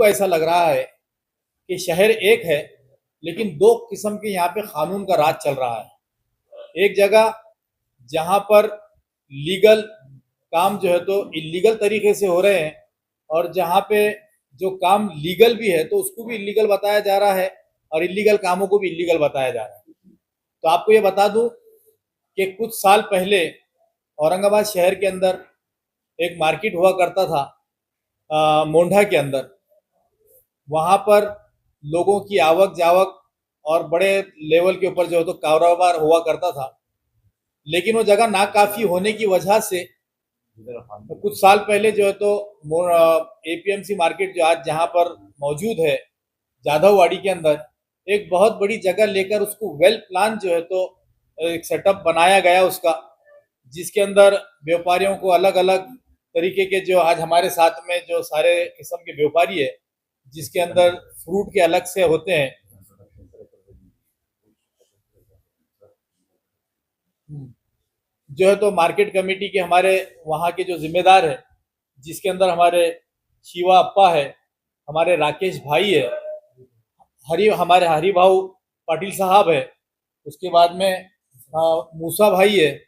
को ऐसा लग रहा है कि शहर एक है, लेकिन दो किस्म के यहाँ पे कानून का राज चल रहा है। एक जगह जहाँ पर लीगल काम जो है तो इलीगल तरीके से हो रहे हैं, और जहाँ पे जो काम लीगल भी है तो उसको भी इलीगल बताया जा रहा है, और इलीगल कामों को भी इलीगल बताया जा रहा है। तो आपको ये बता दूं कि कुछ साल पहले औरंगाबाद शहर के अंदर एक मार्केट हुआ करता था, मोंढा के अंदर। वहां पर लोगों की आवक जावक और बड़े लेवल के ऊपर जो है तो कारोबार हुआ करता था, लेकिन वो जगह नाकाफी होने की वजह से तो कुछ साल पहले जो है तो एपीएमसी मार्केट जो आज जहां पर मौजूद है जाधववाड़ी के अंदर, एक बहुत बड़ी जगह लेकर उसको वेल प्लान जो है तो एक सेटअप बनाया गया उसका, जिसके अंदर व्यापारियों को अलग अलग तरीके के जो आज हमारे साथ में जो सारे किस्म के व्यापारी है, जिसके अंदर फ्रूट के अलग से होते हैं, जो है तो मार्केट कमेटी के हमारे वहाँ के जो जिम्मेदार है, जिसके अंदर हमारे शिवा अप्पा है, हमारे राकेश भाई है, हमारे हरिभाऊ पाटिल साहब है, उसके बाद में मूसा भाई है,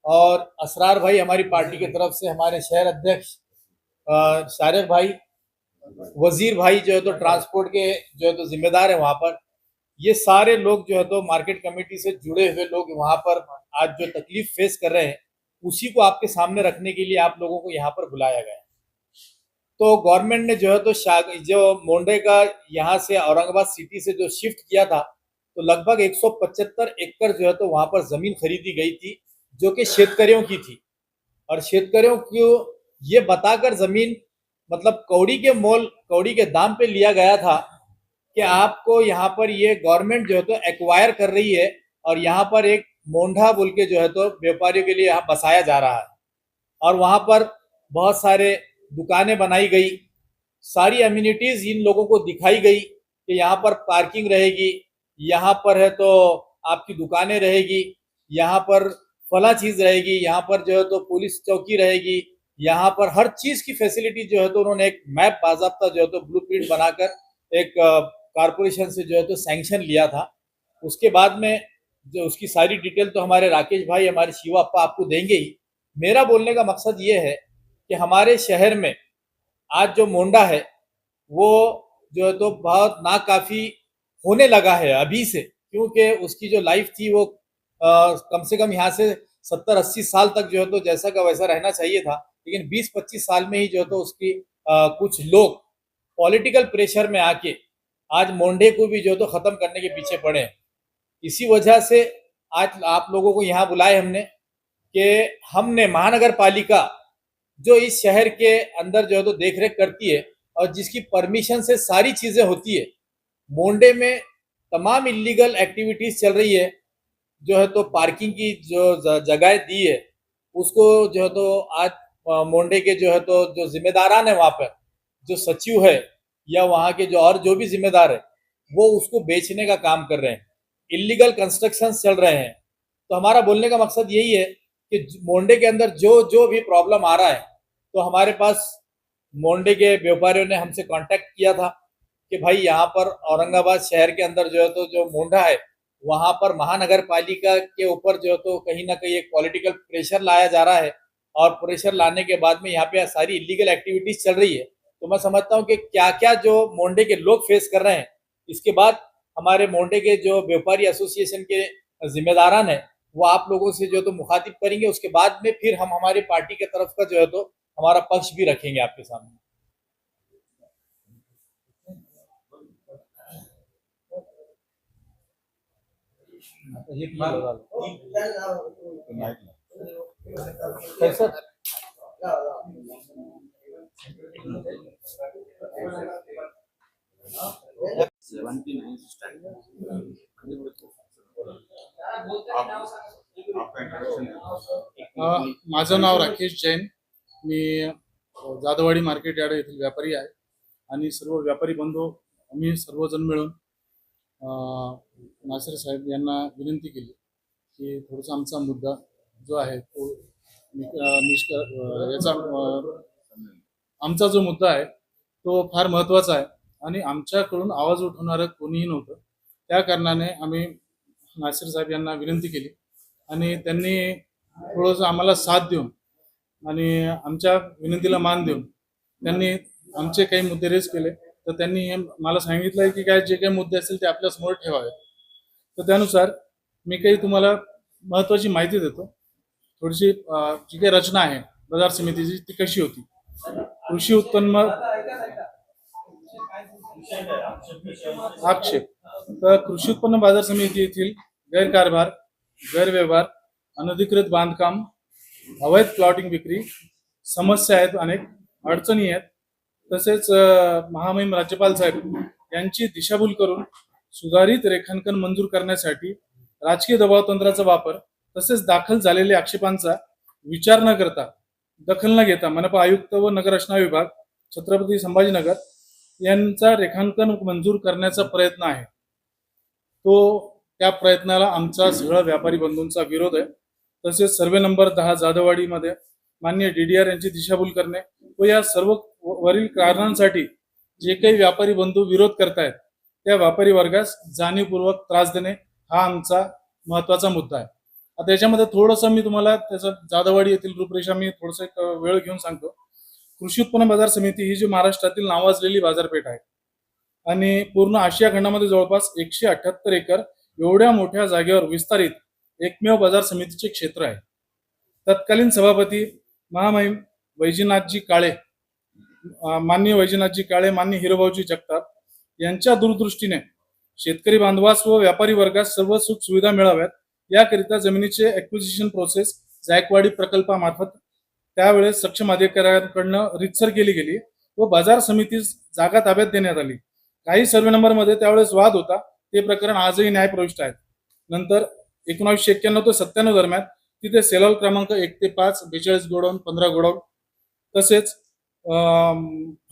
और असरार भाई हमारी पार्टी की तरफ से हमारे शहर अध्यक्ष शारिक भाई, वजीर भाई जो है तो ट्रांसपोर्ट के जो है तो जिम्मेदार है वहाँ पर। ये सारे लोग जो है तो मार्केट कमेटी से जुड़े हुए लोग वहाँ पर आज जो तकलीफ फेस कर रहे हैं, उसी को आपके सामने रखने के लिए आप लोगों को यहाँ पर बुलाया गया है। तो गवर्नमेंट ने जो है तो जो मोंडे का यहाँ से औरंगाबाद सिटी से जो शिफ्ट किया था, तो लगभग 175 एकड़ जो है तो वहाँ पर जमीन खरीदी गई थी, जो कि शेतकरियों की थी। और शेतकरियों को ये बताकर जमीन, मतलब कौड़ी के दाम पे लिया गया था कि आपको यहाँ पर ये गवर्नमेंट जो है तो एक्वायर कर रही है, और यहाँ पर एक मोंढा बोल के जो है तो व्यापारियों के लिए यहाँ बसाया जा रहा है। और वहाँ पर बहुत सारे दुकानें बनाई गई, सारी अम्यूनिटीज इन लोगों को दिखाई गई कि यहाँ पर पार्किंग रहेगी, यहाँ पर है तो आपकी दुकानें रहेगी, यहाँ पर फला चीज रहेगी, यहाँ पर जो है तो पुलिस चौकी रहेगी, यहाँ पर हर चीज की फैसिलिटी जो है तो उन्होंने एक मैप बाजाबता जो है तो ब्लूप्रिंट बनाकर एक कारपोरेशन से जो है तो सैंक्शन लिया था। उसके बाद में जो उसकी सारी डिटेल तो हमारे राकेश भाई, हमारे शिवा अप्पा आपको देंगे ही। मेरा बोलने का मकसद ये है कि हमारे शहर में आज जो मोंडा है वो जो है तो बहुत नाकाफी होने लगा है अभी से, क्योंकि उसकी जो लाइफ थी वो कम से कम यहाँ से 70-80 साल तक जो है तो जैसा का वैसा रहना चाहिए था, लेकिन 20-25 साल में ही जो है तो उसकी कुछ लोग पॉलिटिकल प्रेशर में आके आज मोंडे को भी जो है तो खत्म करने के पीछे पड़े हैं। इसी वजह से आज आप लोगों को यहाँ बुलाए हमने कि हमने महानगर पालिका जो इस शहर के अंदर जो है तो देख रेख करती है और जिसकी परमिशन से सारी चीजें होती है, मोंडे में तमाम इलीगल एक्टिविटीज चल रही है, जो है तो पार्किंग की जो जगह दी है उसको जो है तो आज मोंडे के जो है तो जो जिम्मेदारान है वहाँ पर, जो सचिव है या वहाँ के जो और जो भी जिम्मेदार है, वो उसको बेचने का काम कर रहे हैं, इलीगल कंस्ट्रक्शन चल रहे हैं। तो हमारा बोलने का मकसद यही है कि मोंडे के अंदर जो जो भी प्रॉब्लम आ रहा है, तो हमारे पास मोंडे के व्यापारियों ने हमसे कांटेक्ट किया था कि भाई यहाँ पर औरंगाबाद शहर के अंदर जो है तो जो मोंढा है, वहां पर महानगर पालिका के ऊपर जो है तो कहीं ना कहीं एक पॉलिटिकल प्रेशर लाया जा रहा है, और प्रेशर लाने के बाद में यहाँ पे सारी इलीगल एक्टिविटीज चल रही है। तो मैं समझता हूँ कि क्या क्या जो मोंडे के लोग फेस कर रहे हैं, इसके बाद हमारे मोंडे के जो व्यापारी एसोसिएशन के जिम्मेदारान है वो आप लोगों से जो है तो मुखातिब करेंगे। उसके बाद में फिर हम हमारी पार्टी के तरफ का जो है तो हमारा पक्ष भी रखेंगे आपके सामने। कैसा माझं नाव राकेश जैन, मी जाधववाडी मार्केट यार्ड येथील व्यापारी आहे आणि सर्व व्यापारी बंधू आम्ही सर्वजण मिळून नासिर साहेब यांना विनंती केली की थोडासा आमचा मुद्दा जो आहे तो याचा आमचा जो मुद्दा आहे तो फार महत्त्वाचा आहे आणि आमच्याकडून आवाज उठवणारं कोणीही नव्हतं. त्या कारणाने आम्ही नासिर साहेब यांना विनंती केली आणि त्यांनी थोडंसं आम्हाला साथ देऊन आणि आमच्या विनंतीला मान देऊन त्यांनी आमचे काही मुद्दे रेज केले. तर त्यांनी हे मला सांगितलं की काय जे काही मुद्दे असतील ते आपल्या समोर ठेवावे. तर त्यानुसार मी काही तुम्हाला महत्त्वाची माहिती देतो. थोडीशी जी काही रचना आहे बाजार समितीची ती कशी होती. कृषी उत्पन्न आक्षेप तर कृषी उत्पन्न बाजार समिती येथील गैरकारभार, गैरव्यवहार, अनधिकृत बांधकाम, अवैध प्लॉटिंग विक्री, समस्या आहेत, अनेक अडचणी आहेत. तसेच महामहिम राज्यपाल साहेब यांची दिशाभूल करून सुधारित रेखांकन मंजूर करण्यासाठी राजकीय दबाव तंत्राचा वापर तसेच दाखल झालेल्या आक्षेपांचा विचार न करता, दखल न घेता मनपा आयुक्त व नगररचना विभाग छत्रपती संभाजीनगर यांचा रेखांकन मंजूर करण्याचा प्रयत्न आहे. त्या प्रयत्नाला आमचा सगळा व्यापारी बंधूंचा विरोध आहे. तसेच सर्वे नंबर 10 जाधववाडीमध्ये माननीय DDR यांची दिशाभूल करणे व या सर्व वरील कारणांसाठी जे काही व्यापारी बंधू विरोध करतायत त्या व्यापारी वर्गास जाणीवपूर्वक त्रास देणे हा आमचा महत्वाचा मुद्दा आहे. आता याच्यामध्ये थोडंसं मी तुम्हाला त्याचं जाधववाडी येथील रूपरेषा मी थोडंसं एक वेळ घेऊन सांगतो. कृषी उत्पन्न बाजार समिती ही जी महाराष्ट्रातील नावाजलेली बाजारपेठ आहे आणि पूर्ण आशिया खंडामध्ये जवळपास 178 एकर एवढ्या मोठ्या जागेवर विस्तारित एकमेव बाजार समितीचे क्षेत्र आहे. तत्कालीन सभापती महामहिम वैजनाथजी काळे, माननीय वैजनाथजी काळे, माननीय हिरोभाऊजी जगताप यांच्या दूरदृष्टीने शेतकरी बांधवास व व्यापारी वर्गास सर्व सुख सुविधा मिळाव्यात याकरिता जमिनीचे ॲक्विजिशन प्रोसेस जायकवाडी प्रकल्पामार्फत त्यावेळेस सक्षम अधिकाऱ्यांकडनं रितसर केली गेली व बाजार समितीस जागा ताब्यात देण्यात आली. काही सर्वे नंबरमध्ये त्यावेळेस वाद होता, ते प्रकरण आजही न्यायप्रविष्ट आहेत. नंतर 1991 ते 97 दरम्यान तिथे सेलॉल क्रमांक 1 ते 5 42 गोडाऊन, 15 गोडाऊन, तसेच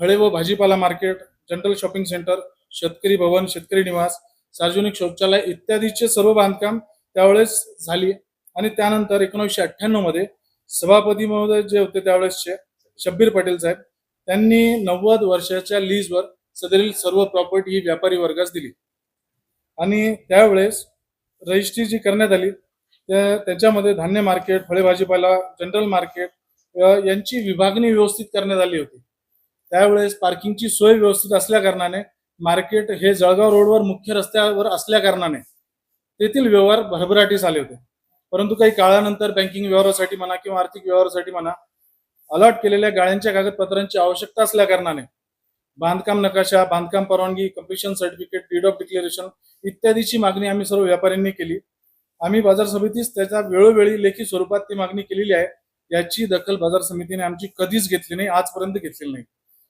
फळे व भाजीपाला मार्केट, जनरल शॉपिंग सेंटर, शेतकरी भवन, शेतकरी निवास, सार्वजनिक शौचालय इत्यादीचे सर्व बांधकाम त्यावेळेस झाली. आणि त्यानंतर 1998 मध्ये सभापती महोदय जे होते त्यावेळेसचे शब्बीर पटेल साहेब त्यांनी 90 वर्षाच्या लीजवर सदरील सर्व प्रॉपर्टी ही व्यापारी वर्गास दिली आणि त्यावेळेस रजिस्ट्री जी करण्यात आली त्याच्यामध्ये धान्य मार्केट, फळे भाजीपाला, जनरल मार्केट यांची विभागणी व्यवस्थित करण्यात आली होती. त्यावेळेस पार्किंगची सोय व्यवस्थित असल्या कारणाने मार्केट हे जळगाव रोडवर मुख्य रस्त्यावर असल्या कारणाने तेथील व्यवहार भरभराटीस आले होते. परंतु काही काळानंतर बँकिंग व्यवहारासाठी म्हणा किंवा आर्थिक व्यवहारासाठी म्हणा अलॉट केलेल्या गाळ्यांच्या कागदपत्रांची आवश्यकता असल्या कारणाने बांधकाम नकाशा, बांधकाम परवानगी, completion certificate, deed of declaration इत्यादीची मागणी आम्ही सर्व व्यापाऱ्यांनी केली. आम्ही बाजार समितीस त्याच्या वेळोवेळी लेखी स्वरूपात ती मागणी केलेली आहे. याची दखल बाजार समितीने आमची कधीच घेतली नाही, आजपर्यंत घेतलेली नाही.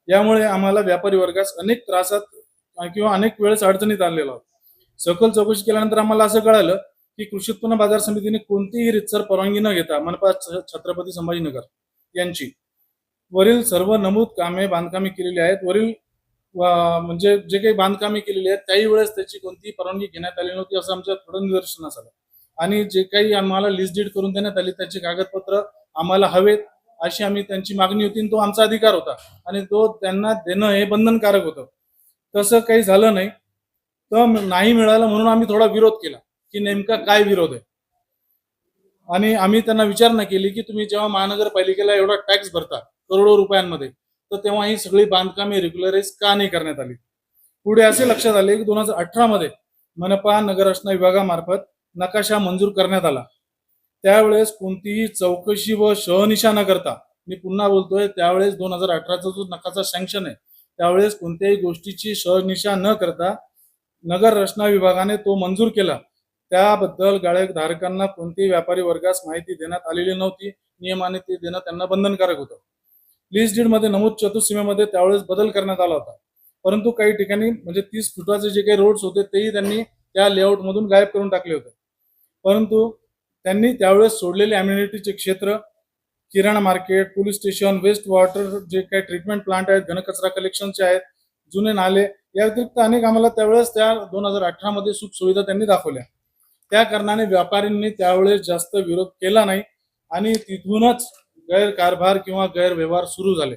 यामुळे आम्हाला व्यापारी वर्गास अनेक त्रासात किंवा अनेक वेळेस अडचणीत आणलेलो आहोत. सखोल चौकशी केल्यानंतर आम्हाला असं कळालं की कृषी उत्पन्न बाजार समितीने कोणतीही रितसर परवानगी न घेता मनपा छत्रपती संभाजीनगर यांची वरील सर्व नमूद कामे बांधकामे केलेली आहेत. वरील म्हणजे जे काही बांधकामे केलेली आहेत त्याही वेळेस त्याची कोणतीही परवानगी घेण्यात आली नव्हती असं आमच्या थोडं निदर्शनास आलं. आणि जे काही आम्हाला लिस्ट डीड करून देण्यात आली त्याचे कागदपत्र आम्हाला हवेत अशी आम्ही त्यांची मागणी होती. तो आमचा अधिकार होता आणि तो त्यांना देणं हे बंधनकारक होतं. तसं काही झालं नाही. तर नाही मिळालं म्हणून आम्ही थोडा विरोध केला की नेमका काय विरोध आहे. आणि आम्ही त्यांना विचारणा केली की तुम्ही जेव्हा महानगरपालिकेला एवढा टॅक्स भरता करोडो रुपयांमध्ये तर तेव्हा ही सगळी बांधकामे रेग्युलराइज का नाही करण्यात आली. पुढे असे लक्षात आले की 2018 मध्ये मनपा नगररचना विभागामार्फत नकाशा मंजूर करण्यात आला. त्यावेळेस कोणतीही चौकशी व शहनिशा न करता, मी पुन्हा बोलतोय, त्यावेळेस 2018चा जो नकाशा सँक्शन आहे त्यावेळेस कोणत्याही गोष्टीची शहनिशा न करता नगर रचना विभागाने तो मंजूर केला. त्याबद्दल गाळेधारकांना कोणत्याही व्यापारी वर्गास माहिती देण्यात आलेली नव्हती. नियमाने ते देणं त्यांना बंधनकारक होतं. लीज डीड मध्ये नमूद चतुसीमेमध्ये त्यावेळेस बदल करण्यात आला होता. परंतु काही ठिकाणी म्हणजे 30 फुटाचे जे काही रोड्स होते तेही त्यांनी त्या लेआउट मधून गायब करून टाकले होते. परंतु त्यांनी त्यावेळेस सोडलेले अम्युनिटीचे क्षेत्र, किराणा market, police station, waste water जे काही ट्रीटमेंट प्लांट आहेत, घनकचरा कलेक्शनचे आहेत, जुने नाले या व्यतिरिक्त अनेक आम्हाला त्यावेळेस त्या 2018 मध्ये सुख सुविधा त्यांनी दाखवल्या. त्या कारणाने व्यापाऱ्यांनी त्यावेळेस जास्त विरोध केला नाही आणि तिथूनच गैरकारभार किंवा गैरव्यवहार सुरू झाले.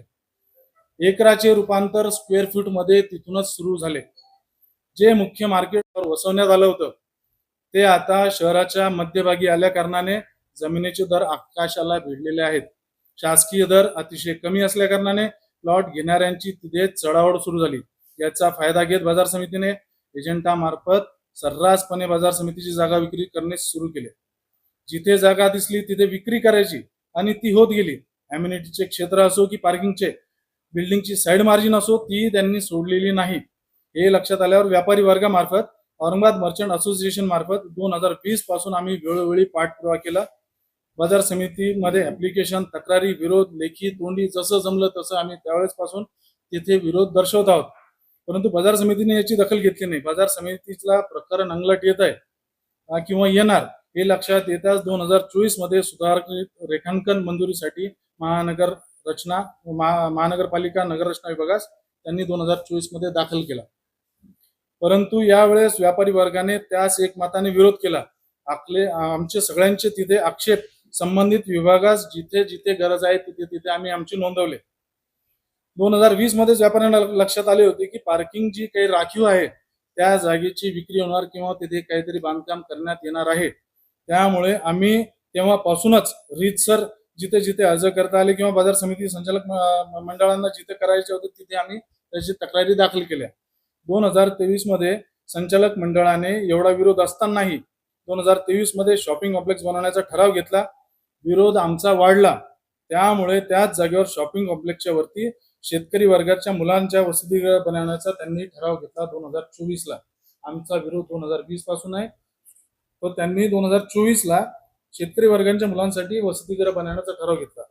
एकराचे रूपांतर स्क्वेअर फूट मध्ये तिथूनच सुरू झाले. जे मुख्य मार्केटवर वसवण्यात आलं होतं ते आता शहराच्या मध्यभागी आल्या कारणाने जमिनीचे दर आकाशाला भिडलेले आहेत. शासकीय दर अतिशय कमी असल्या कारणाने प्लॉट घेणाऱ्यांची तिथे चढाओढ सुरू झाली. याचा फायदा घेत बाजार समितीने एजंटामार्फत सर्रासपणे बाजार समितीची जागा विक्री करणे सुरू केले. जिथे जागा दिसली तिथे विक्री करायची आणि ती होत गेली. अम्युनिटीचे क्षेत्र असो की पार्किंगचे, बिल्डिंगची साईड मार्जिन असो, ती त्यांनी सोडलेली नाही. हे लक्षात आल्यावर व्यापारी वर्गामार्फत औरंगाबाद मर्चंट असोसिएशन मार्फत 2020 पासून आम्ही वेळोवेळी पाठपुरावा केला. बाजार समितीमध्ये ऍप्लिकेशन, तक्रारी, विरोध, लेखी, तोंडी जसं जमलं तसं आम्ही त्यावेळेस पासून तिथे विरोध दर्शवत आहोत. परंतु बाजार समितीने याची दखल घेतली नाही. बाजार समितीला प्रकरण अंगलट येत आहे किंवा येणार हे लक्षात येताच 2024 मध्ये सुधारित रेखांकन मंजुरीसाठी महानगरपालिका नगररचना विभागास त्यांनी 2024 मध्ये दाखल केला. परंतु यावेळेस व्यापारी वर्गाने त्यास एकमताने विरोध केला. आमचे सगळ्यांचे तिथे आक्षेप संबंधित विभागास जिथे जिथे गरज आहे तिथे तिथे आम्ही आमची नोंदवले. 2020 मध्येच व्यापाऱ्यांना लक्षात आले होते की पार्किंग जी काही राखीव आहे त्या जागेची विक्री होणार किंवा तिथे काहीतरी बांधकाम करण्यात येणार आहे. त्यामुळे आम्ही तेव्हापासूनच रीतसर जिथे जिथे अर्ज करता आले किंवा बाजार समिती संचालक मंडळांना जिथे करायचे होते तिथे आम्ही त्याची तक्रारी दाखल केल्या. 2023 मध्ये संचालक मंडळाने एवढा विरोध असतानाही 2023 मध्ये शॉपिंग कॉम्प्लेक्स बनवण्याचा ठराव घेतला. विरोध आमचा वाढला. त्यामुळे त्याच जागेवर शॉपिंग कॉम्प्लेक्सच्या वरती शेतकरी वर्गाच्या मुलांच्या वसतिगृह बनवण्याचा त्यांनी ठराव घेतला 2024 ला. आमचा विरोध 2020 पासून आहे. तो त्यांनी 2024 ला शेतकरी वर्गाच्या मुलांसाठी वसतिगृह बनवण्याचा ठराव घेतला.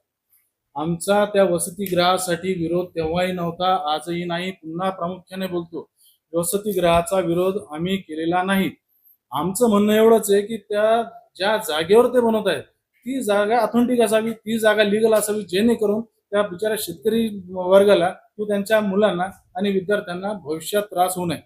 आमचा त्या वसतिगृहासाठी विरोध तेव्हाही नव्हता, आजही नाही. पुन्हा प्रामुख्याने बोलतो, वसतिगृहाचा विरोध आम्ही केलेला नाही. आमचं म्हणणं एवढंच आहे की त्या ज्या जागेवर ते बनवत आहेत ती जागा ऑथेंटिक असावी, ती जागा लिगल असावी, जेणेकरून त्या बिचाऱ्या शेतकरी वर्गाला किंवा त्यांच्या मुलांना आणि विद्यार्थ्यांना भविष्यात त्रास होऊ नये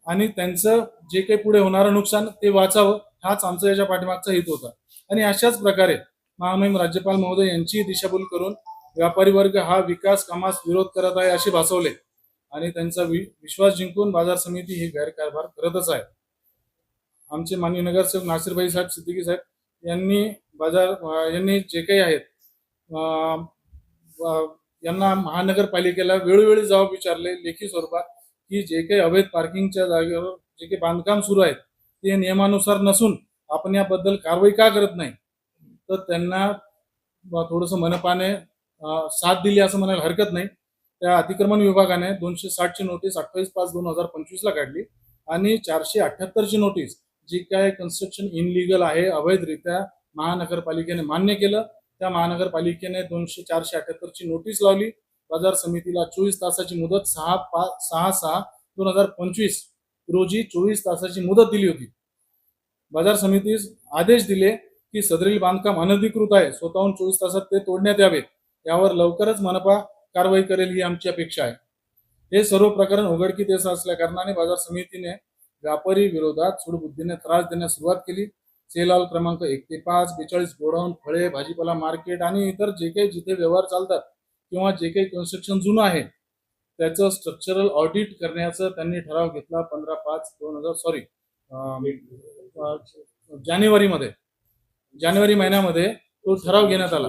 आणि त्यांचं जे काही पुढे होणारं नुकसान ते वाचावं, हाच आमचा याच्या पाठीमागचा हेतू होता. आणि अशाच प्रकारे महामहिम राज्यपाल महोदय यांची दिशाभूल करून व्यापारी वर्ग हा विकास कामास विरोध करत आहे असे भासवले आणि त्यांचा विश्वास जिंकून बाजार समिती ही गैरकारभार करतच आहे. आमचे माननीय नगरसेवक नासिरभाई साहेब सिद्दीकी साहेब यांनी जे काही आहेत यांना महानगरपालिकेला वेळोवेळी जबाब विचारले लेखी स्वरूपात की जे काही अवैध पार्किंगच्या जागेवर जे काही बांधकाम सुरू आहेत ते नियमानुसार नसून आपण याबद्दल कारवाई का करत नाही. तर त्यांना थोडंसं मनपाने साथ दिली असं म्हणायला हरकत नाही. त्या अतिक्रमण विभागाने 260 ची नोटीस 28/5/2025 ला काढली आणि 478 ची नोटीस जी काय कन्स्ट्रक्शन इनलिगल आहे, अवैधरित्या महानगरपालिकेने मान्य केलं. त्या महानगरपालिकेने 478 ची नोटीस लावली. बाजार समितीला 24 तासाची मुदत 6/6/2025 रोजी 24 तासाची मुदत दिली होती. बाजार समितीस आदेश दिले की सदरील बांधकाम अनधिकृत आहे, स्वतःहून 24 तासात ते तोडण्यात यावे. यावर लवकरच मनपा कारवाई करेल ही आमची अपेक्षा आहे. हे सर्व प्रकरण उघडकीस येत असल्या कारणाने बाजार समितीने व्यापारी विरोधात सूडबुद्धीने त्रास देण्यास सुरुवात केली. सेल क्रमांक 1 ते 5, 42 गोडाऊन, फळे, भाजीपाला मार्केट आणि इतर जे काही जिथे व्यवहार चालतात किंवा जे काही कन्स्ट्रक्शन जुनं आहे त्याचं स्ट्रक्चरल ऑडिट करण्याचा त्यांनी ठराव घेतला. 15/5/2000 जानेवारी महिन्यामध्ये तो ठराव घेण्यात आला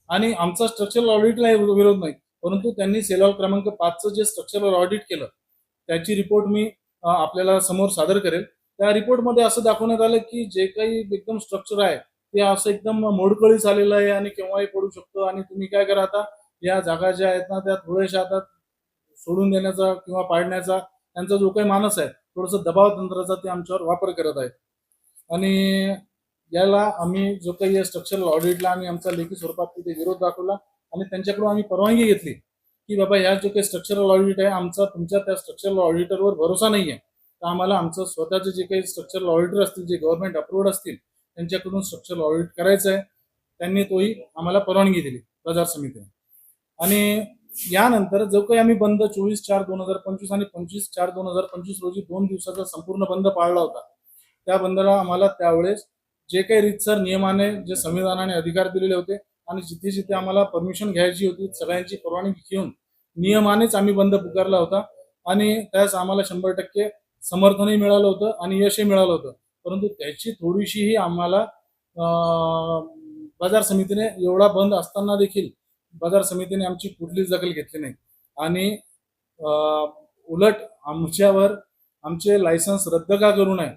आणि आमचा स्ट्रक्चरल ऑडिटला विरोध नाही. परंतु त्यांनी सेल क्रमांक 5चं जे स्ट्रक्चरल ऑडिट केलं त्याची रिपोर्ट मी आपल्याला समोर सादर करेल. त्या रिपोर्टमध्ये असं दाखवण्यात आलं की जे काही एकदम स्ट्रक्चर आहे ते असं एकदम मोडकळीस आलेलं आहे आणि केव्हाही पडू शकतो आणि तुम्ही काय करा, आता या जागा ज्या आहेत ना त्या थोड्याशा आता सोडून देण्याचा किंवा पाडण्याचा त्यांचा जो काही मानस आहे, थोडंसं दबाव तंत्राचा ते आमच्यावर वापर करत आहेत. आणि याला आम्ही जो काही स्ट्रक्चरल ऑडिटला आम्ही आमचा लेखी स्वरूपात तिथे विरोध दाखवला आणि त्यांच्याकडून आम्ही परवानगी घेतली की बाबा ह्या जो काही स्ट्रक्चरल ऑडिट आहे आमचा तुमच्या त्या स्ट्रक्चरल ऑडिटरवर भरोसा नाही आहे, तर आम्हाला आमचं स्वतःचे जे काही स्ट्रक्चरल ऑडिटर असतील जे गव्हर्नमेंट अप्रूव्ड असतील त्यांच्याकडून स्ट्रक्चरल ऑडिट करायचं आहे. त्यांनी तोही आम्हाला परवानगी दिली बाजार समितीने. आणि यानंतर जो काही आम्ही बंद 24/4/2025 आणि 25/4/2025 रोजी 2 दिवसाचा संपूर्ण बंद पाळला होता, त्या बंदला आम्हाला त्यावेळेस जे काही रीतसर नियमाने जे संविधानाने अधिकार दिलेले होते आणि जिथे जिथे आम्हाला परमिशन घ्यायची होती सगळ्यांची परवानगी घेऊन नियमानेच आम्ही बंद पुकारला होता आणि त्यास आम्हाला 100% समर्थनही मिळालं होतं आणि यशही मिळालं होतं. परंतु त्याची थोडीशीही आम्हाला बाजार समितीने एवढा बंद असताना देखील बाजार समितीने आमची कुठलीच दखल घेतली नाही आणि उलट आमच्यावर आमचे लायसन्स रद्द का करू नये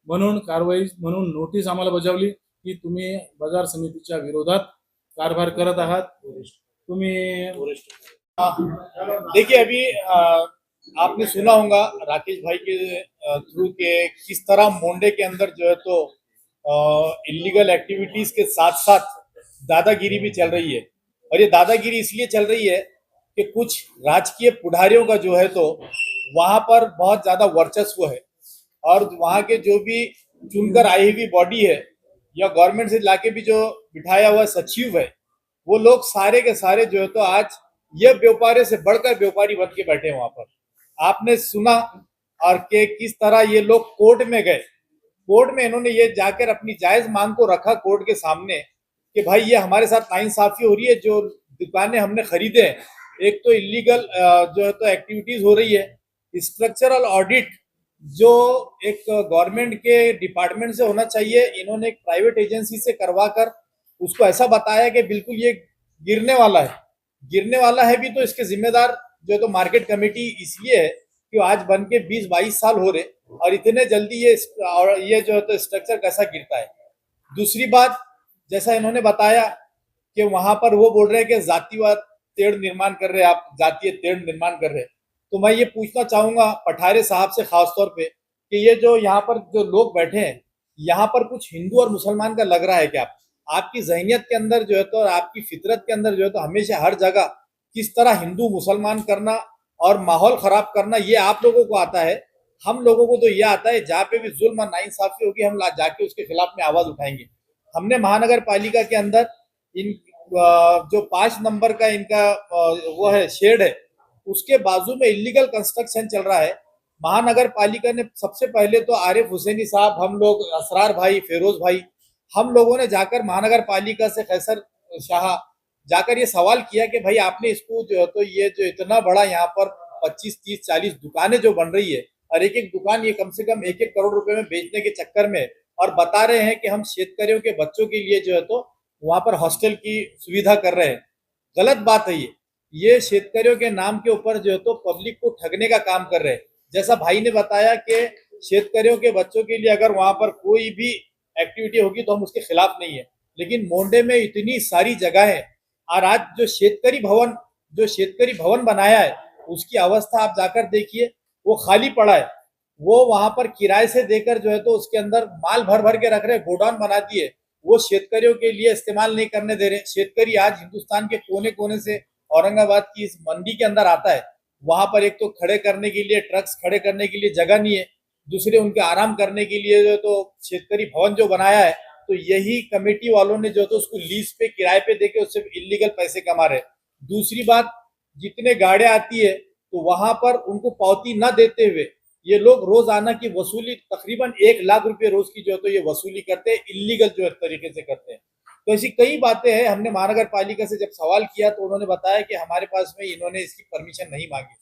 म्हणून कारवाई म्हणून नोटीस आम्हाला बजावली की तुम्ही बाजार समितीच्या विरोधात कारभार करत आहात. तुम्ही देखिए अभी आपने सुना होगा राकेश भाई के थ्रू के किस तरह मोंडे के अंदर जो है तो इलीगल एक्टिविटीज के साथ साथ दादागिरी भी चल रही है और ये दादागिरी इसलिए चल रही है कि कुछ राजकीय पुढ़ारियों का जो है तो वहां पर बहुत ज्यादा वर्चस्व है और वहां के जो भी चुनकर आई हुई बॉडी है या गवर्नमेंट से लाके भी जो बिठाया हुआ सचिव है वो लोग सारे के सारे जो है तो आज ये व्यापारी से बढ़कर व्यापारी बन के बैठे वहां पर आपने सुना और कि किस तरह ये लोग कोर्ट में गए कोर्ट में इन्होंने ये जाकर अपनी जायज मांग को रखा कोर्ट के सामने कि भाई ये हमारे साथ नाइंसाफी हो रही है जो दुकानें हमने खरीदे एक तो इलीगल जो है तो एक्टिविटीज हो रही है स्ट्रक्चरल ऑडिट जो एक गवर्नमेंट के डिपार्टमेंट से होना चाहिए इन्होंने एक प्राइवेट एजेंसी से करवा कर उसको ऐसा बताया कि बिल्कुल ये गिरने वाला है भी तो इसके जिम्मेदार जो तो मार्केट कमेटी इसलिए है कि आज बन के 20-22 साल हो रहे और इतने जल्दी ये जो है तो स्ट्रक्चर कैसा गिरता है. दूसरी बात जैसा इन्होंने बताया कि वहां पर वो बोल रहे हैं कि जातिवाद तेड़ निर्माण कर रहे हैं आप जातीय तेड़ निर्माण कर रहे हैं तो मैं ये पूछना चाहूंगा पठारे साहब से खासतौर पे कि ये जो यहाँ पर जो लोग बैठे हैं यहाँ पर कुछ हिंदू और मुसलमान का लग रहा है क्या आपकी जहनियत के अंदर जो है तो और आपकी फितरत के अंदर जो है तो हमेशा हर जगह किस तरह हिंदू मुसलमान करना और माहौल खराब करना ये आप लोगों को आता है. हम लोगों को तो ये आता है जहाँ पे भी जुल्म और नाइंसाफी होगी हम जाके उसके खिलाफ में आवाज उठाएंगे. हमने महानगर पालिका के अंदर इन जो 5 नंबर का इनका वो है शेड है उसके बाजू में इलीगल कंस्ट्रक्शन चल रहा है. महानगर पालिका ने सबसे पहले तो आरिफ हुसैनी साहब हम लोग असरार भाई फिरोज भाई हम लोगों ने जाकर महानगर पालिका से कैसर शाह जाकर ये सवाल किया कि भाई आपने इसको जो है तो ये जो इतना बड़ा यहाँ पर 25, 30, 40 दुकानें जो बन रही है और एक एक दुकान ये कम से कम 1-1 करोड़ रुपए में बेचने के चक्कर में और बता रहे हैं कि हम शेतकरियों के बच्चों के लिए जो है तो वहां पर हॉस्टल की सुविधा कर रहे हैं. गलत बात है ये शेतकरियों के नाम के ऊपर जो है तो पब्लिक को ठगने का काम कर रहे हैं. जैसा भाई ने बताया कि शेतकरियों के बच्चों के लिए अगर वहां पर कोई भी एक्टिविटी होगी तो हम उसके खिलाफ नहीं है लेकिन मोंडे में इतनी सारी जगह है और आज जो शेतकरी भवन बनाया है उसकी अवस्था आप जाकर देखिए वो खाली पड़ा है. वो वहां पर किराए से देकर जो है तो उसके अंदर माल भर भर के रख रहे गोडाउन बना दिए वो शेतकरियों के लिए इस्तेमाल नहीं करने दे रहे. शेतकरी आज हिंदुस्तान के कोने कोने से औरंगाबाद की इस मंडी के अंदर आता है वहां पर एक तो खड़े करने के लिए ट्रक्स खड़े करने के लिए जगह नहीं है दूसरे उनके आराम करने के लिए जो तो शेतकरी भवन जो बनाया है तो यही कमेटी वालों ने जो तो उसको लीज पे किराए पे देके उससे इलीगल पैसे कमा रहे. दूसरी बात जितने गाड़ियां आती है तो वहां पर उनको पावती न देते हुए ये लोग रोजाना की वसूली तकरीबन 1 लाख रुपए रोज की जो है तो ये वसूली करते हैं इलीगल जो है तरीके से करते हैं. तो ऐसी कई बातें हैं. हमने महानगर पालिका से जब सवाल किया तो उन्होंने बताया कि हमारे पास में इन्होंने इसकी परमिशन नहीं मांगी.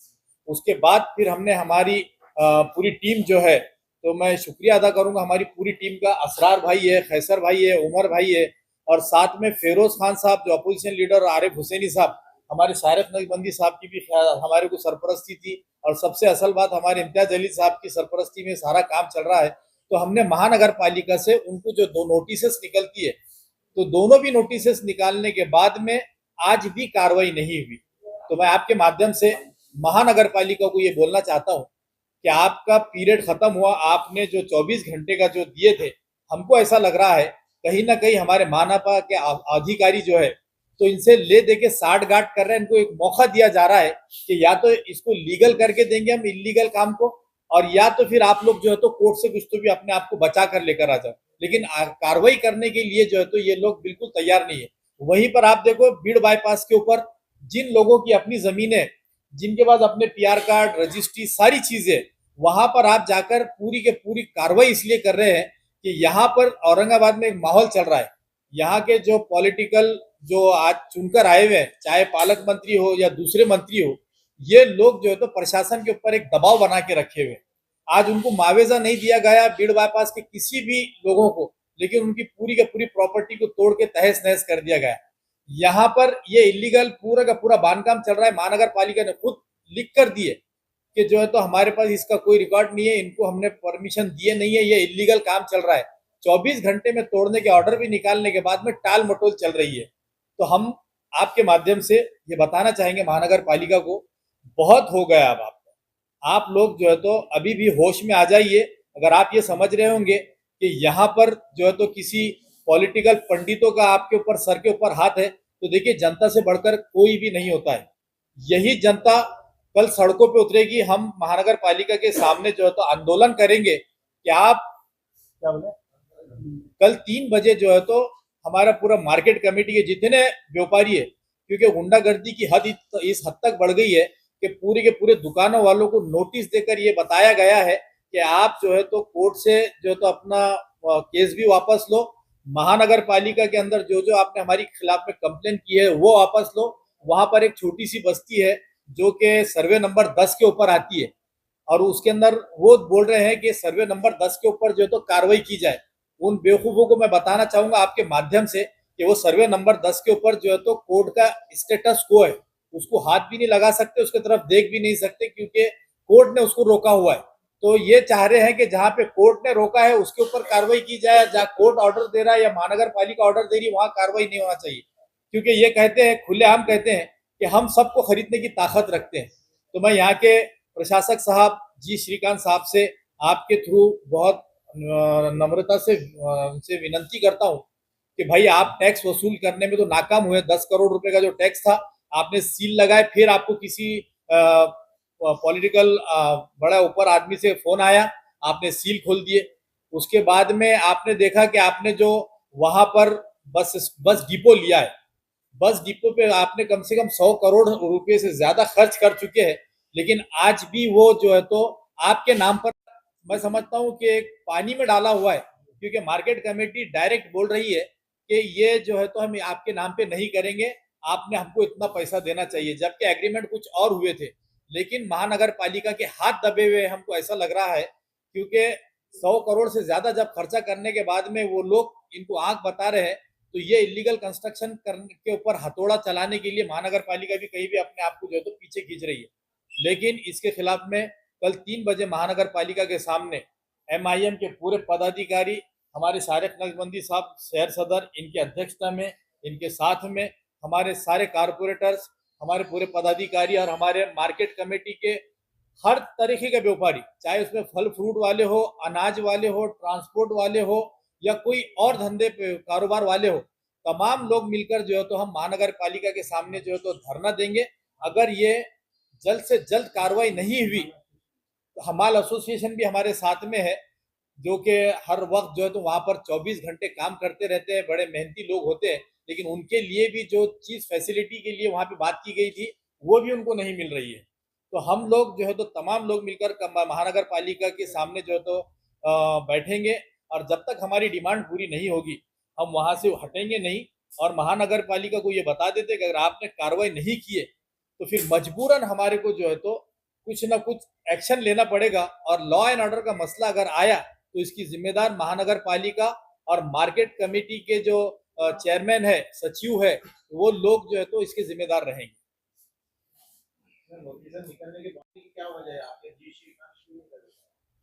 उसके बाद फिर हमने हमारी पूरी टीम जो है तो मैं शुक्रिया अदा करूंगा हमारी पूरी टीम का. असरार भाई है खैसर भाई है उमर भाई है और साथ में फेरोज खान साहब जो अपोजिशन लीडर आरिफ हुसैनी साहब हमारे शारिफ नकबंदी साहब की भी हमारे को सरपरस्ती थी और सबसे असल बात हमारे इम्तियाज अली साहब की सरपरस्ती में सारा काम चल रहा है. तो हमने महानगर पालिका से उनको जो 2 नोटिस निकलती है तो दोनों भी नोटिस निकालने के बाद में आज भी कार्रवाई नहीं हुई. तो मैं आपके माध्यम से महानगर पालिका को ये बोलना चाहता हूँ कि आपका पीरियड खत्म हुआ आपने जो 24 घंटे का जो दिए थे हमको ऐसा लग रहा है कहीं ना कहीं हमारे मानापा के अधिकारी जो है तो इनसे ले दे के साठ गांठ कर रहे हैं. इनको एक मौका दिया जा रहा है कि या तो इसको लीगल करके देंगे हम इलीगल काम को और या तो फिर आप लोग जो है तो कोर्ट से कुछ तो भी अपने आप को बचा कर लेकर आ जाओ. लेकिन कार्रवाई करने के लिए जो है तो ये लोग बिल्कुल तैयार नहीं है. वहीं पर आप देखो भीड़ बाईपास के ऊपर जिन लोगों की अपनी जमीनें जिनके पास अपने पीआर कार्ड रजिस्ट्री सारी चीजें वहां पर आप जाकर पूरी के पूरी कार्रवाई इसलिए कर रहे हैं कि यहाँ पर औरंगाबाद में एक माहौल चल रहा है. यहाँ के जो पॉलिटिकल जो आज चुनकर आए हुए हैं, चाहे पालक मंत्री हो या दूसरे मंत्री हो, ये लोग जो है तो प्रशासन के ऊपर एक दबाव बना के रखे हुए हैं। आज उनको मुआवजा नहीं दिया गया बीड़ बाईपास के किसी भी लोगों को, लेकिन उनकी पूरी की पूरी प्रॉपर्टी को तोड़ के तहस नहस कर दिया गया। यहाँ पर ये इलीगल पूरा का पूरा बांधकाम चल रहा है। महानगर पालिका ने खुद लिख कर दिए कि जो है तो हमारे पास इसका कोई रिकॉर्ड नहीं है, इनको हमने परमिशन दिए नहीं है, ये इलीगल काम चल रहा है। 24 घंटे में तोड़ने के ऑर्डर भी निकालने के बाद में टाल मटोल चल रही है। तो हम आपके माध्यम से ये बताना चाहेंगे महानगर पालिका को, बहुत हो गया अब आप लोग जो है तो अभी भी होश में आ जाइए। अगर आप ये समझ रहे होंगे कि यहाँ पर जो है तो किसी पॉलिटिकल पंडितों का आपके ऊपर सर के ऊपर हाथ है, तो देखिए जनता से बढ़कर कोई भी नहीं होता है। यही जनता कल सड़कों पे उतरेगी। हम महानगर पालिका के सामने जो है तो आंदोलन करेंगे कि आप क्या बोले, कल 3 बजे जो है तो हमारा पूरा मार्केट कमेटी के जितने व्यापारी है, क्योंकि गुंडागर्दी की हद इस हद तक बढ़ गई है कि पूरे के पूरे दुकानों वालों को नोटिस देकर ये बताया गया है कि आप जो है तो कोर्ट से जो है तो अपना केस भी वापस लो, महानगर पालिका के अंदर जो जो आपने हमारी खिलाफ में कंप्लेन की है वो वापस लो। वहां पर एक छोटी सी बस्ती है जो कि सर्वे नंबर 10 के ऊपर आती है, और उसके अंदर वो बोल रहे हैं कि सर्वे नंबर 10 के ऊपर जो है तो कार्रवाई की जाए। उन बेवकूफों को मैं बताना चाहूंगा आपके माध्यम से कि वो सर्वे नंबर 10 के ऊपर जो है तो कोर्ट का स्टेटस को है, उसको हाथ भी नहीं लगा सकते, उसके तरफ देख भी नहीं सकते, क्योंकि कोर्ट ने उसको रोका हुआ है। तो ये चाह रहे हैं कि जहां पे कोर्ट ने रोका है उसके ऊपर कार्रवाई की जाए, जहां कोर्ट ऑर्डर दे रहा है या महानगर पालिका ऑर्डर दे रही है वहां कार्रवाई नहीं होना चाहिए, क्योंकि ये कहते हैं, खुलेआम कहते हैं कि हम सबको खरीदने की ताकत रखते हैं। तो मैं यहाँ के प्रशासक साहब जी श्रीकांत साहब से आपके थ्रू बहुत नम्रता से विनती करता हूँ कि भाई आप टैक्स वसूल करने में तो नाकाम हुए। 10 करोड़ रुपए का जो टैक्स था आपने सील लगाए, फिर आपको किसी पॉलिटिकल बड़ा ऊपर आदमी से फोन आया, आपने सील खोल दिए। उसके बाद में आपने देखा कि आपने जो वहां पर बस डिपो लिया है, बस डिपो पे आपने कम से कम 100 करोड़ रुपए से ज्यादा खर्च कर चुके हैं, लेकिन आज भी वो जो है तो आपके नाम पर मैं समझता हूँ कि एक पानी में डाला हुआ है, क्योंकि मार्केट कमेटी डायरेक्ट बोल रही है कि ये जो है तो हम आपके नाम पे नहीं करेंगे, आपने हमको इतना पैसा देना चाहिए, जबकि एग्रीमेंट कुछ और हुए थे। लेकिन महानगर पालिका के हाथ दबे हुए हमको ऐसा लग रहा है, क्योंकि 100 करोड़ से ज्यादा जब खर्चा करने के बाद में वो लोग इनको आंख बता रहे हैं, तो ये इलीगल कंस्ट्रक्शन करने के ऊपर हथौड़ा चलाने के लिए महानगर पालिका भी कहीं भी अपने आप को जो है तो पीछे खींच रही है। लेकिन इसके खिलाफ में कल 3 बजे महानगर पालिका के सामने MIM के पूरे पदाधिकारी, हमारे सारे नकबंदी साहब शहर सदर इनकी अध्यक्षता में, इनके साथ में हमारे सारे कारपोरेटर्स, हमारे पूरे पदाधिकारी और हमारे मार्केट कमेटी के हर तरीके के व्यापारी, चाहे उसमें फल फ्रूट वाले हो, अनाज वाले हो, ट्रांसपोर्ट वाले हो या कोई और धंधे पे कारोबार वाले हो, तमाम लोग मिलकर जो है तो हम महानगर पालिका के सामने जो है तो धरना देंगे। अगर ये जल्द से जल्द कार्रवाई नहीं हुई तो हमाल एसोसिएशन भी हमारे साथ में है, जो कि हर वक्त जो है तो वहां पर 24 घंटे काम करते रहते हैं, बड़े मेहनती लोग होते हैं, लेकिन उनके लिए भी जो चीज फैसिलिटी के लिए वहां पे बात की गई थी वो भी उनको नहीं मिल रही है। तो हम लोग जो है तो तमाम लोग मिलकर महानगर पालिका के सामने जो है तो बैठेंगे, और जब तक हमारी डिमांड पूरी नहीं होगी हम वहां से हटेंगे नहीं। और महानगर पालिका को ये बता देते कि अगर आपने कार्रवाई नहीं किए तो फिर मजबूरन हमारे को जो है तो कुछ ना कुछ एक्शन लेना पड़ेगा, और लॉ एंड ऑर्डर का मसला अगर आया तो इसकी जिम्मेदार महानगर पालिका और मार्केट कमेटी के जो चेयरमैन है, सचिव है, वो लोग जो है तो इसके जिम्मेदार रहेंगे। निकलने के बाद क्या वजह है आपके जी श्रीकांत शुरू कर?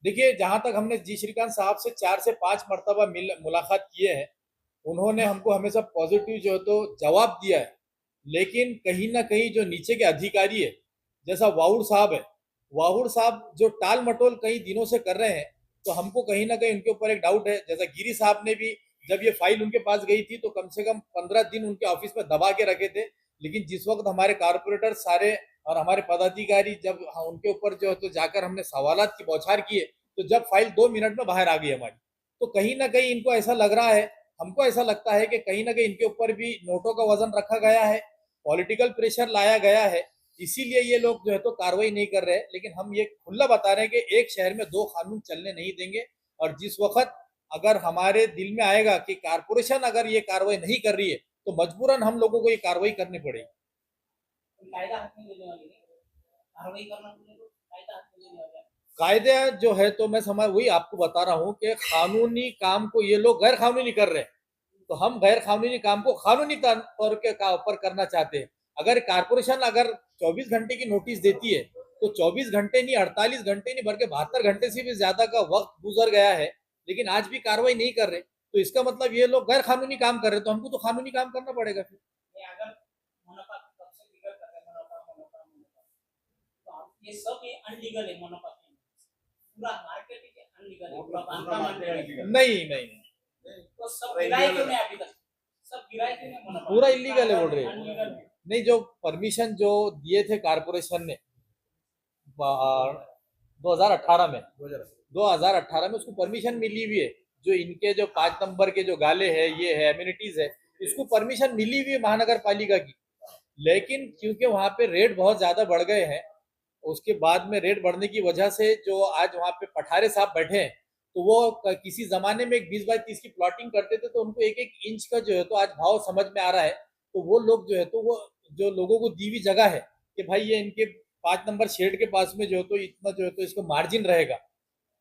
देखिए, जहां तक हमने जी श्रीकांत साहब से 4 से 5 मरतबा मुलाकात किए हैं, उन्होंने हमको हमेशा पॉजिटिव जो है तो जवाब दिया है। लेकिन कहीं ना कहीं जो नीचे के अधिकारी है, जैसा वाहुड़ साहब है, वाहुड़ साहब जो टाल मटोल कई दिनों से कर रहे हैं, तो हमको कहीं ना कहीं उनके ऊपर एक डाउट है। जैसा गिरी साहब ने भी, जब ये फाइल उनके पास गई थी तो कम से कम 15 दिन उनके ऑफिस में दबा के रखे थे, लेकिन जिस वक्त हमारे कारपोरेटर सारे और हमारे पदाधिकारी जब उनके ऊपर जो है तो जाकर हमने सवालात की बौछार किए, तो जब फाइल 2 मिनट में बाहर आ गई हमारी, तो कहीं ना कहीं इनको ऐसा लग रहा है, हमको ऐसा लगता है कि कहीं ना कहीं इनके ऊपर भी नोटों का वजन रखा गया है, पॉलिटिकल प्रेशर लाया गया है, इसीलिए ये लोग जो है तो कार्रवाई नहीं कर रहे हैं। लेकिन हम ये खुला बता रहे हैं कि एक शहर में 2 कानून चलने नहीं देंगे, और जिस वक्त अगर हमारे दिल में आएगा कि कारपोरेशन अगर ये कार्रवाई नहीं कर रही है तो मजबूरन हम लोगों को ये कार्रवाई करनी पड़ेगी। कायदा हाथ में लेने वाली नहीं, कार्रवाई करना बोले तो कायदा हाथ में लेने वाले। कायदा जो है तो मैं समझ वही आपको बता रहा हूँ कि कानूनी काम को ये लोग गैर कानूनी कर रहे हैं, तो हम गैर कानूनी काम को कानूनी तौर के ऊपर करना चाहते हैं। अगर कारपोरेशन अगर 24 घंटे की नोटिस देती है तो 24 घंटे नहीं, 48 घंटे नहीं, बल्कि 72 घंटे से भी ज्यादा का वक्त गुजर गया है, लेकिन आज भी कार्रवाई नहीं कर रहे, तो इसका मतलब ये लोग गैर कानूनी काम कर रहे, तो हमको तो कानूनी काम करना पड़ेगा फिर। अगर मोनोपा कब से बिगड़ कर है, मोनोपा मोनोपा मोनोपा, तो हम ये सब ये अनलीगल है। मोनोपा पूरा मार्केट ही अनलीगल है, पूरा बांधकाम अनलीगल। नहीं नहीं तो सब गिराए क्यों नहीं अभी तक? सब गिराए क्यों नहीं? मोनोपा पूरा इलीगल है बोल रहे हैं। अनलीगल है। नहीं, जो परमिशन जो दिए थे कारपोरेशन ने 2018 में 2018 में उसको परमिशन मिली हुई है। जो इनके जो 5 नंबर के जो गाले है, ये है एम्यूनिटीज है, इसको परमिशन मिली हुई है महानगर पालिका की, लेकिन क्योंकि वहां पे रेट बहुत ज्यादा बढ़ गए हैं, उसके बाद में रेट बढ़ने की वजह से जो आज वहां पे पठारे साहब बैठे हैं, तो वो किसी जमाने में एक 20 बाय 30 की प्लॉटिंग करते थे, तो उनको एक एक इंच का जो है तो आज भाव समझ में आ रहा है। तो वो लोग जो है तो वो जो लोगों को दी हुई जगह है कि भाई ये इनके 5 नंबर शेड के पास में जो है तो इतना जो है तो इसको मार्जिन रहेगा,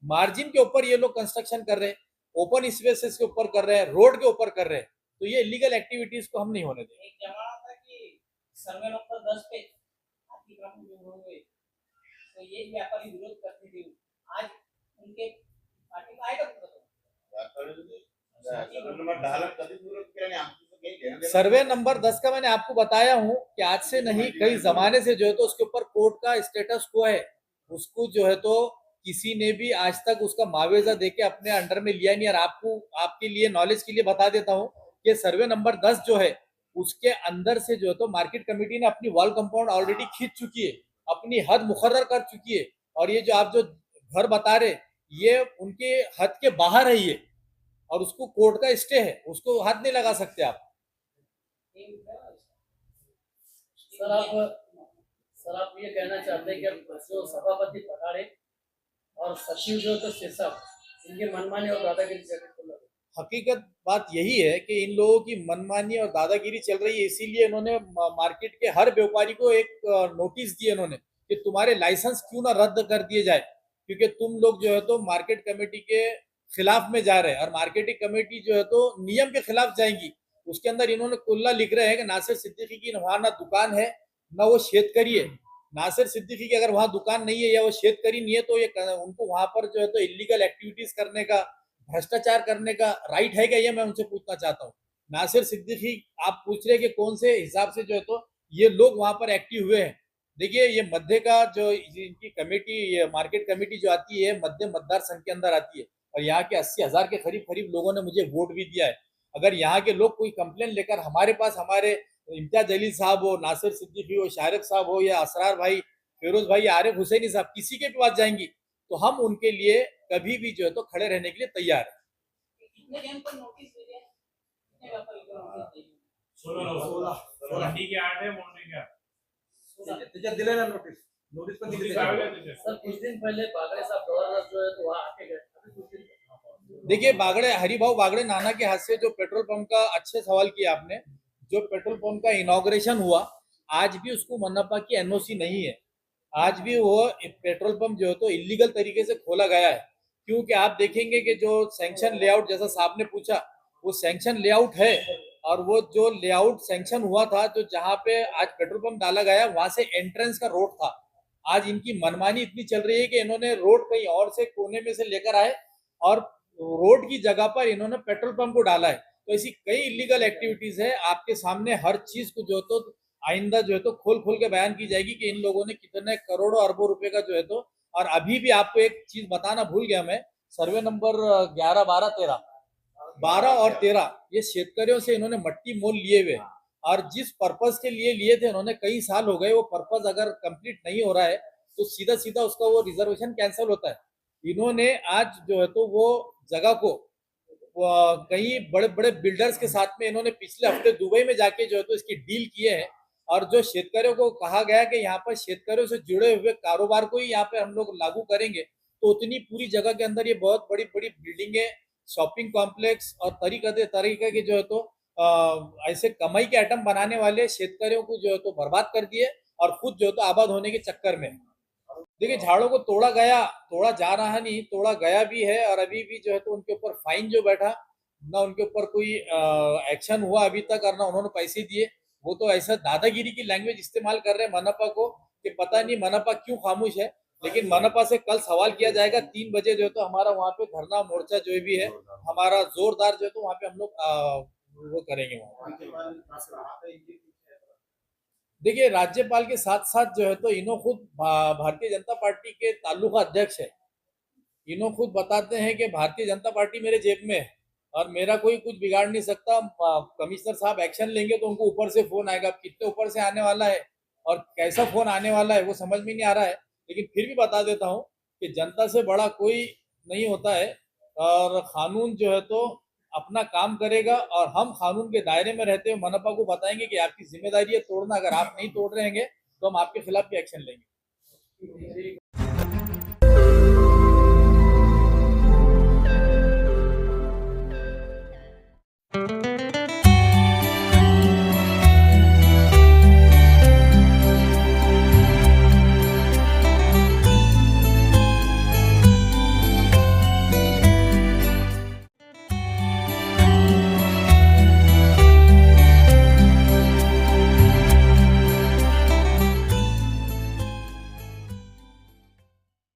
मार्जिन के ऊपर ये लोग कंस्ट्रक्शन कर रहे हैं, ओपन स्पेसेस के ऊपर कर रहे हैं, रोड के ऊपर कर रहे हैं, तो ये इलीगल एक्टिविटीज को हम नहीं होने देंगे। एक जमाना था कि सर्वे नंबर 10 पे अतिक्रमण जो हुए तो ये व्यापारी विरोध करते थे, आज उनके पार्टी में आएगा तो सर्वे नंबर 10 का मैंने आपको बताया हूँ कि आज से नहीं, कई जमाने से जो है तो उसके ऊपर कोर्ट का स्टेटस क्वो है, उसको जो है तो किसी ने भी आज तक उसका मुआवजा देके अपने अंडर में लिया नहीं। और आपको आपके लिए नॉलेज के लिए बता देता हूँ कि सर्वे नंबर 10 जो है उसके अंदर से जो है तो मार्केट कमेटी ने अपनी वॉल कंपाउंड ऑलरेडी खींच चुकी है, अपनी हद मुकर्रर कर चुकी है, और ये जो आप जो घर बता रहे ये उनके हद के बाहर है ये, और उसको कोर्ट का स्टे है, उसको हाथ नहीं लगा सकते आप। सर आप ये कहना चाहते हैं कि जो सभापति पठारे और सचिव जो तो शेषक, इनके मनमानी और दादागिरी चल रही है? हकीकत बात यही है कि इन लोगों की मनमानी और दादागिरी चल रही है, इसीलिए इन्होंने मार्केट के हर व्यापारी को एक नोटिस दिए इन्होंने कि तुम्हारे लाइसेंस क्यों ना रद्द कर दिए जाए, क्योंकि तुम लोग जो है तो मार्केट कमेटी के खिलाफ में जा रहे हैं, और मार्केटिंग कमेटी जो है तो नियम के खिलाफ जाएगी। उसके अंदर इन्होंने कुल्ला लिख रहे हैं कि नासिर सिद्दीकी की वहां ना दुकान है ना वो शेतकरी है। नासिर सिद्दीकी की अगर वहां दुकान नहीं है या वो शेतकरी नहीं है तो ये उनको वहां पर जो है तो इलीगल एक्टिविटीज करने का, भ्रष्टाचार करने का राइट है क्या, ये मैं उनसे पूछना चाहता हूँ। नासिर सिद्दीकी आप पूछ रहे कि कौन से हिसाब से जो है तो ये लोग वहां पर एक्टिव हुए हैं। देखिए ये मध्य का जो इनकी कमेटी, ये मार्केट कमेटी जो आती है मध्य मतदार संघ के अंदर आती है, और यहाँ के 80,000 के करीब करीब लोगों ने मुझे वोट भी दिया है। अगर यहाँ के लोग कोई कंप्लेन लेकर हमारे पास, हमारे इम्तियाज जलील साहब हो, नासिर सिद्दीकी हो, शारिक साहब हो, या असरार भाई, फिरोज भाई, आरिफ हुसैनी साहब, किसी के पास जाएंगी तो हम उनके लिए कभी भी जो है तो खड़े रहने के लिए तैयार है। कितने जन को नोटिस दे दिया? कितने व्यापारी को नोटिस दे दिया? 16 मंडी के 8 है, मोर्निंग के 8 त्याच्यात दिले ना नोटीस, नोटीस पण दिली त्याच्यात। सर कुछ दिन पहले बागड़े साहब गवर्नर जो है तो वहाँ आके गए, अभी कुछ दिन देखिए बागड़े, हरिभाऊ बागड़े नाना के हाथ से जो पेट्रोल पंप का, अच्छे सवाल किया आपने, जो पेट्रोल पंप का इनॉग्रेशन हुआ, आज भी उसको मनपा की एनओसी नहीं है, आज भी वो पेट्रोल पंप जो है तो इलीगल तरीके से खोला गया है। क्योंकि आप देखेंगे कि जो सैंक्शन लेआउट, जैसा साहब ने पूछा, वो सैंक्शन लेआउट है, और वो जो लेआउट सैंक्शन हुआ था, जो जहाँ पे आज पेट्रोल पंप डाला गया, वहां से एंट्रेंस का रोड था। आज इनकी मनमानी इतनी चल रही है कि इन्होंने रोड कहीं और से कोने में से लेकर आए और रोड की जगह पर इन्होंने पेट्रोल पंप को डाला है। तो ऐसी कई इलीगल एक्टिविटीज है, आपके सामने हर चीज को जो तो आइंदा जो है तो खोल खोल के बयान की जाएगी कि इन लोगों ने कितने करोड़ों अरबों रुपए का जो है तो। और अभी भी आपको एक चीज बताना भूल गया मैं, सर्वे नंबर 11, 12 और 13 ये शेतकरियों से इन्होंने मट्टी मोल लिए हुए, और जिस पर्पज के लिए लिए थे इन्होंने, कई साल हो गए, वो पर्पज अगर कंप्लीट नहीं हो रहा है तो सीधा सीधा उसका वो रिजर्वेशन कैंसिल होता है। इन्होंने आज जो है तो वो जगह को कई बड़े बड़े बिल्डर्स के साथ में इन्होंने पिछले हफ्ते दुबई में जाके जो है तो इसकी डील किए हैं, और जो शेतकरियों को कहा गया कि यहाँ पर शेतकरियों से जुड़े हुए कारोबार को ही यहाँ पे हम लोग लागू करेंगे, तो उतनी पूरी जगह के अंदर ये बहुत बड़ी बड़ी बिल्डिंगें, शॉपिंग कॉम्प्लेक्स और तरीके के जो है तो ऐसे कमाई के आइटम बनाने वाले शेतकरियों को जो है तो बर्बाद कर दिए और खुद जो है तो आबाद होने के चक्कर में। देखिए झाड़ों को तोड़ा जा रहा नहीं, तोड़ा गया भी है और अभी भी जो है तो उनके ऊपर फाइन जो बैठा ना, उनके ऊपर कोई एक्शन हुआ अभी तक और ना उन्होंने पैसे दिए। वो तो ऐसा दादागिरी की लैंग्वेज इस्तेमाल कर रहे हैं मनपा को कि पता नहीं मनपा क्यों खामोश है। लेकिन मनपा से कल सवाल किया जाएगा 3 बजे जो है तो हमारा वहाँ पे धरना मोर्चा जो भी है हमारा जोरदार जो है तो वहाँ पे हम लोग वो करेंगे वहाँ। देखिए राज्यपाल के साथ साथ जो है तो इन्हों खुद भारतीय जनता पार्टी के तालुका अध्यक्ष है। इन्हों खुद बताते हैं कि भारतीय जनता पार्टी मेरे जेब में है और मेरा कोई कुछ बिगाड़ नहीं सकता। कमिश्नर साहब एक्शन लेंगे तो उनको ऊपर से फोन आएगा। अब कितने ऊपर से आने वाला है और कैसा फोन आने वाला है वो समझ में नहीं आ रहा है। लेकिन फिर भी बता देता हूँ कि जनता से बड़ा कोई नहीं होता है और कानून जो है तो अपना काम करेगा और हम कानून के दायरे में रहते हुए मनपा को बताएंगे कि आपकी जिम्मेदारी है तोड़ना, अगर आप नहीं तोड़ रहेंगे तो हम आपके खिलाफ भी एक्शन लेंगे।